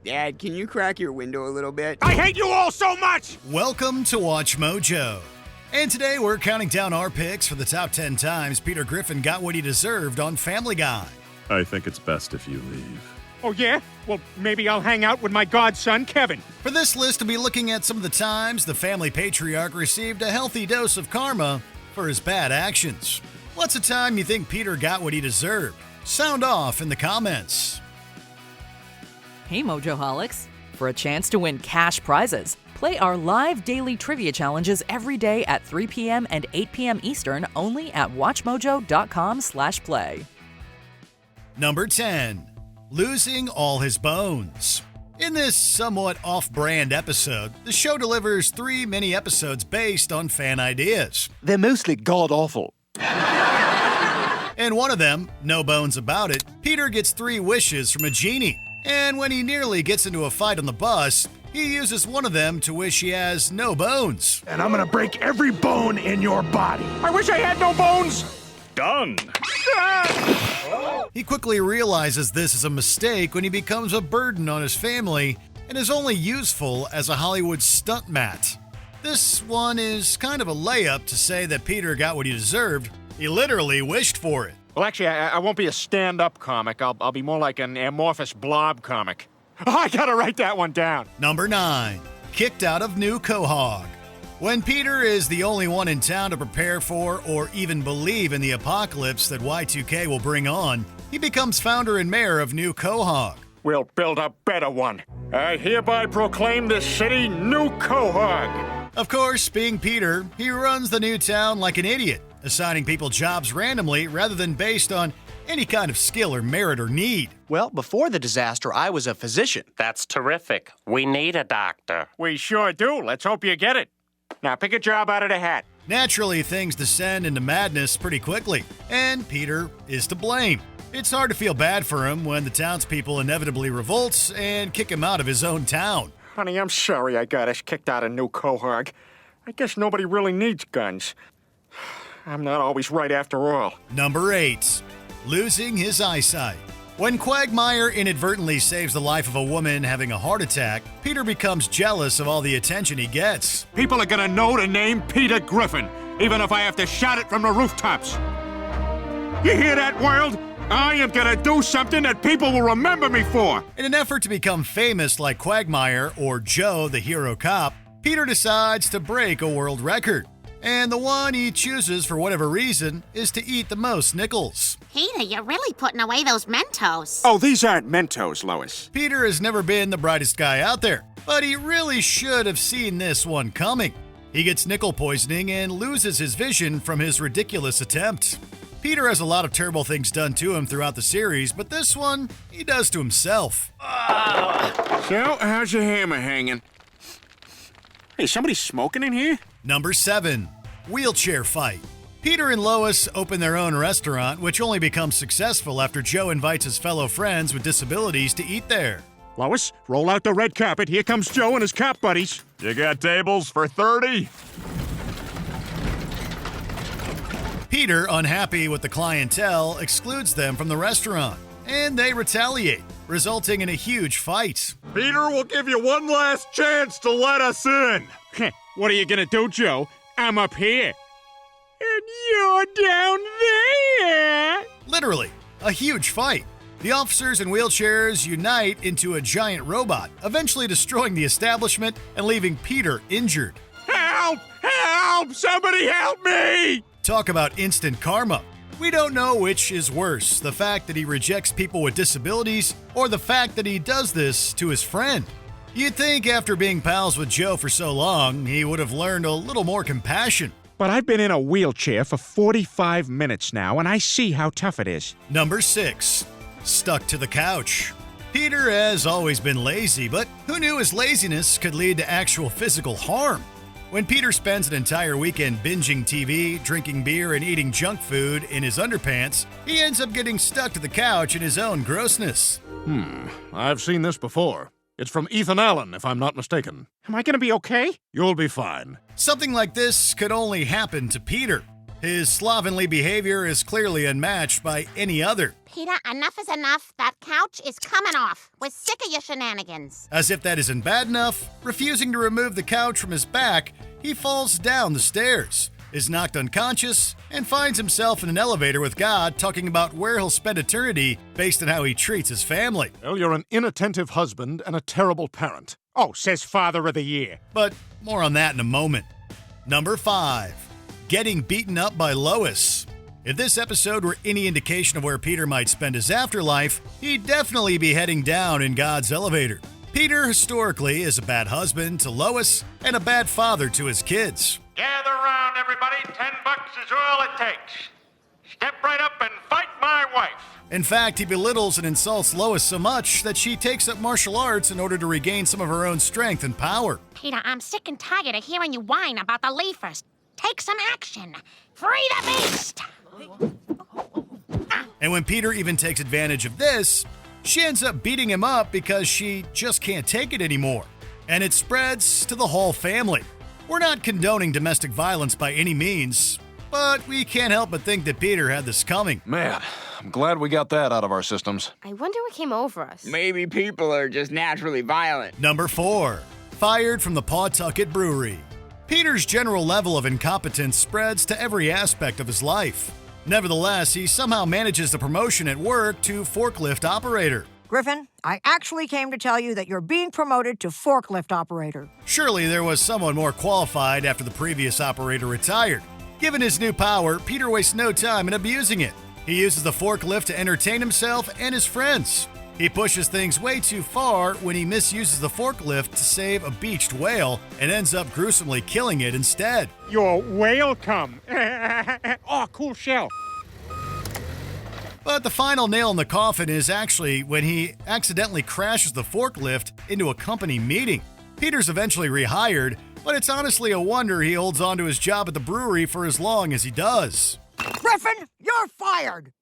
Dad, can you crack your window a little bit? I hate you all so much! Welcome to Watch Mojo. And today we're counting down our picks for the top 10 times Peter Griffin got what he deserved on Family Guy. I think it's best if you leave. Oh, yeah? Well, maybe I'll hang out with my godson, Kevin. For this list, we'll be looking at some of the times the family patriarch received a healthy dose of karma for his bad actions. What's a time you think Peter got what he deserved? Sound off in the comments. Hey Mojoholics! For a chance to win cash prizes, play our live daily trivia challenges every day at 3 p.m. and 8 p.m. Eastern only at WatchMojo.com/play. Number 10. Losing all his bones. In this somewhat off-brand episode, the show delivers 3 mini-episodes based on fan ideas. They're mostly god-awful. In one of them, no bones about it, Peter gets 3 wishes from a genie. And when he nearly gets into a fight on the bus, he uses one of them to wish he has no bones. And I'm gonna break every bone in your body. I wish I had no bones! Done! He quickly realizes this is a mistake when he becomes a burden on his family and is only useful as a Hollywood stunt mat. This one is kind of a layup to say that Peter got what he deserved. He literally wished for it. Well, actually, I won't be a stand-up comic. I'll be more like an amorphous blob comic. Oh, I gotta write that one down. Number 9. Kicked out of New Quahog. When Peter is the only one in town to prepare for or even believe in the apocalypse that Y2K will bring on, he becomes founder and mayor of New Quahog. We'll build a better one. I hereby proclaim this city New Quahog. Of course, being Peter, he runs the new town like an idiot, assigning people jobs randomly rather than based on any kind of skill or merit or need. Well, before the disaster, I was a physician. That's terrific. We need a doctor. We sure do. Let's hope you get it. Now, pick a job out of the hat. Naturally, things descend into madness pretty quickly, and Peter is to blame. It's hard to feel bad for him when the townspeople inevitably revolts and kick him out of his own town. Honey, I'm sorry I got us kicked out of New Quahog. I guess nobody really needs guns. I'm not always right after all. Number 8. Losing his eyesight. When Quagmire inadvertently saves the life of a woman having a heart attack, Peter becomes jealous of all the attention he gets. People are gonna know the name Peter Griffin, even if I have to shout it from the rooftops. You hear that, world? I am gonna do something that people will remember me for. In an effort to become famous like Quagmire or Joe, the hero cop, Peter decides to break a world record. And the one he chooses for whatever reason is to eat the most nickels. Peter, you're really putting away those Mentos. Oh, these aren't Mentos, Lois. Peter has never been the brightest guy out there, but he really should have seen this one coming. He gets nickel poisoning and loses his vision from his ridiculous attempt. Peter has a lot of terrible things done to him throughout the series, but this one, he does to himself. So, how's your hammer hanging? Hey, somebody smoking in here? Number 7. Wheelchair fight. Peter and Lois open their own restaurant, which only becomes successful after Joe invites his fellow friends with disabilities to eat there. Lois, roll out the red carpet. Here comes Joe and his cop buddies. You got tables for 30? Peter, unhappy with the clientele, excludes them from the restaurant, and they retaliate, resulting in a huge fight. Peter will give you one last chance to let us in. What are you gonna do, Joe? I'm up here. And you're down there. Literally, a huge fight. The officers in wheelchairs unite into a giant robot, eventually destroying the establishment and leaving Peter injured. Help! Help! Somebody help me! Talk about instant karma. We don't know which is worse, the fact that he rejects people with disabilities or the fact that he does this to his friend. You'd think after being pals with Joe for so long, he would have learned a little more compassion. But I've been in a wheelchair for 45 minutes now, and I see how tough it is. Number 6. Stuck to the couch. Peter has always been lazy, but who knew his laziness could lead to actual physical harm? When Peter spends an entire weekend binging TV, drinking beer, and eating junk food in his underpants, he ends up getting stuck to the couch in his own grossness. I've seen this before. It's from Ethan Allen, if I'm not mistaken. Am I gonna be okay? You'll be fine. Something like this could only happen to Peter. His slovenly behavior is clearly unmatched by any other. Peter, enough is enough. That couch is coming off. We're sick of your shenanigans. As if that isn't bad enough, refusing to remove the couch from his back, he falls down the stairs, is knocked unconscious, and finds himself in an elevator with God talking about where he'll spend eternity based on how he treats his family. Well, you're an inattentive husband and a terrible parent. Oh, says Father of the Year. But more on that in a moment. Number 5. Getting beaten up by Lois. If this episode were any indication of where Peter might spend his afterlife, he'd definitely be heading down in God's elevator. Peter, historically, is a bad husband to Lois and a bad father to his kids. Gather around, everybody. $10 is all it takes. Step right up and fight my wife. In fact, he belittles and insults Lois so much that she takes up martial arts in order to regain some of her own strength and power. Peter, I'm sick and tired of hearing you whine about the leafers. Take some action. Free the beast! And when Peter even takes advantage of this, she ends up beating him up because she just can't take it anymore. And it spreads to the whole family. We're not condoning domestic violence by any means, but we can't help but think that Peter had this coming. Man, I'm glad we got that out of our systems. I wonder what came over us. Maybe people are just naturally violent. Number 4. Fired from the Pawtucket Brewery. Peter's general level of incompetence spreads to every aspect of his life. Nevertheless, he somehow manages the promotion at work to forklift operator. Griffin, I actually came to tell you that you're being promoted to forklift operator. Surely there was someone more qualified after the previous operator retired. Given his new power, Peter wastes no time in abusing it. He uses the forklift to entertain himself and his friends. He pushes things way too far when he misuses the forklift to save a beached whale and ends up gruesomely killing it instead. You're welcome. Oh, cool shell. But the final nail in the coffin is actually when he accidentally crashes the forklift into a company meeting. Peter's eventually rehired, but it's honestly a wonder he holds on to his job at the brewery for as long as he does. Griffin, you're fired!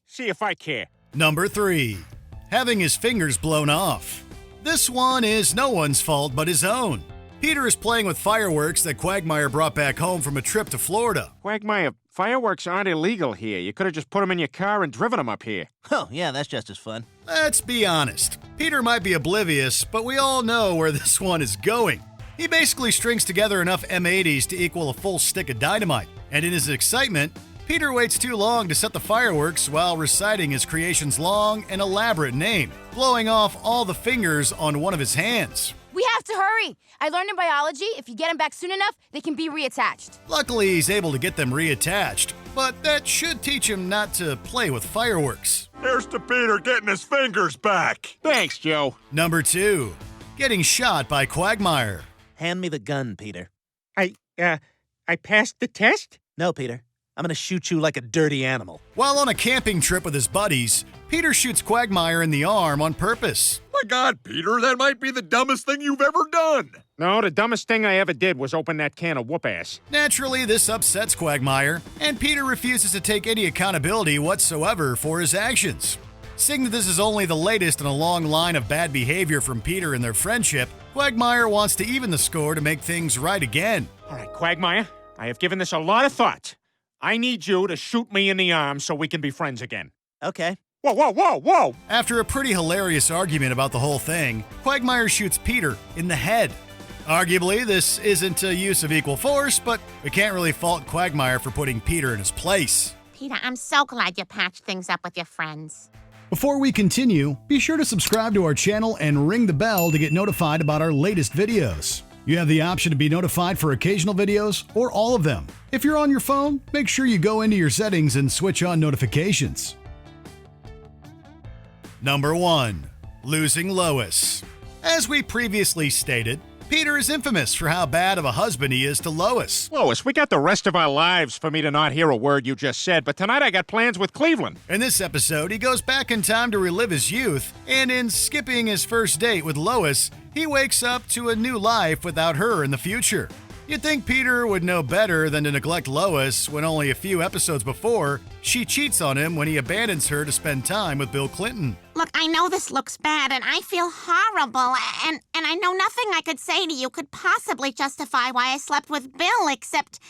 See if I care. Number 3. Having his fingers blown off. This one is no one's fault but his own. Peter is playing with fireworks that Quagmire brought back home from a trip to Florida. Quagmire, fireworks aren't illegal here. You could have just put them in your car and driven them up here. Oh, yeah, that's just as fun. Let's be honest. Peter might be oblivious, but we all know where this one is going. He basically strings together enough M80s to equal a full stick of dynamite. And in his excitement, Peter waits too long to set the fireworks while reciting his creation's long and elaborate name, blowing off all the fingers on one of his hands. We have to hurry. I learned in biology, if you get them back soon enough, they can be reattached. Luckily, he's able to get them reattached, but that should teach him not to play with fireworks. Here's to Peter getting his fingers back. Thanks, Joe. Number 2. Getting shot by Quagmire. Hand me the gun, Peter. I passed the test? No, Peter. I'm gonna shoot you like a dirty animal. While on a camping trip with his buddies, Peter shoots Quagmire in the arm on purpose. My God, Peter, that might be the dumbest thing you've ever done. No, the dumbest thing I ever did was open that can of whoop-ass. Naturally, this upsets Quagmire, and Peter refuses to take any accountability whatsoever for his actions. Seeing that this is only the latest in a long line of bad behavior from Peter and their friendship, Quagmire wants to even the score to make things right again. All right, Quagmire, I have given this a lot of thought. I need you to shoot me in the arm so we can be friends again. Okay. Whoa, whoa, whoa, whoa! After a pretty hilarious argument about the whole thing, Quagmire shoots Peter in the head. Arguably, this isn't a use of equal force, but we can't really fault Quagmire for putting Peter in his place. Peter, I'm so glad you patched things up with your friends. Before we continue, be sure to subscribe to our channel and ring the bell to get notified about our latest videos. You have the option to be notified for occasional videos or all of them. If you're on your phone, make sure you go into your settings and switch on notifications. Number 1. Losing Lois. As we previously stated, Peter is infamous for how bad of a husband he is to Lois. Lois, we got the rest of our lives for me to not hear a word you just said, but tonight I got plans with Cleveland. In this episode, he goes back in time to relive his youth, and in skipping his first date with Lois, he wakes up to a new life without her in the future. You'd think Peter would know better than to neglect Lois when only a few episodes before, she cheats on him when he abandons her to spend time with Bill Clinton. Look, I know this looks bad, and I feel horrible, and I know nothing I could say to you could possibly justify why I slept with Bill, except,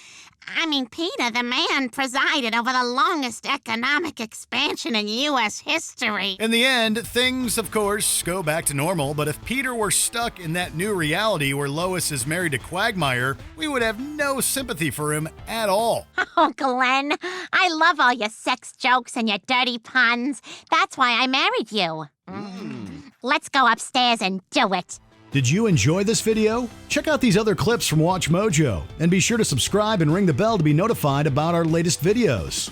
Peter, the man, presided over the longest economic expansion in U.S. history. In the end, things, of course, go back to normal, but if Peter were stuck in that new reality where Lois is married to Quagmire, we would have no sympathy for him at all. Oh, Glenn, I love all your sex jokes and your dirty puns. That's why I married you. Let's go upstairs and do it. Did you enjoy this video? Check out these other clips from WatchMojo, and be sure to subscribe and ring the bell to be notified about our latest videos.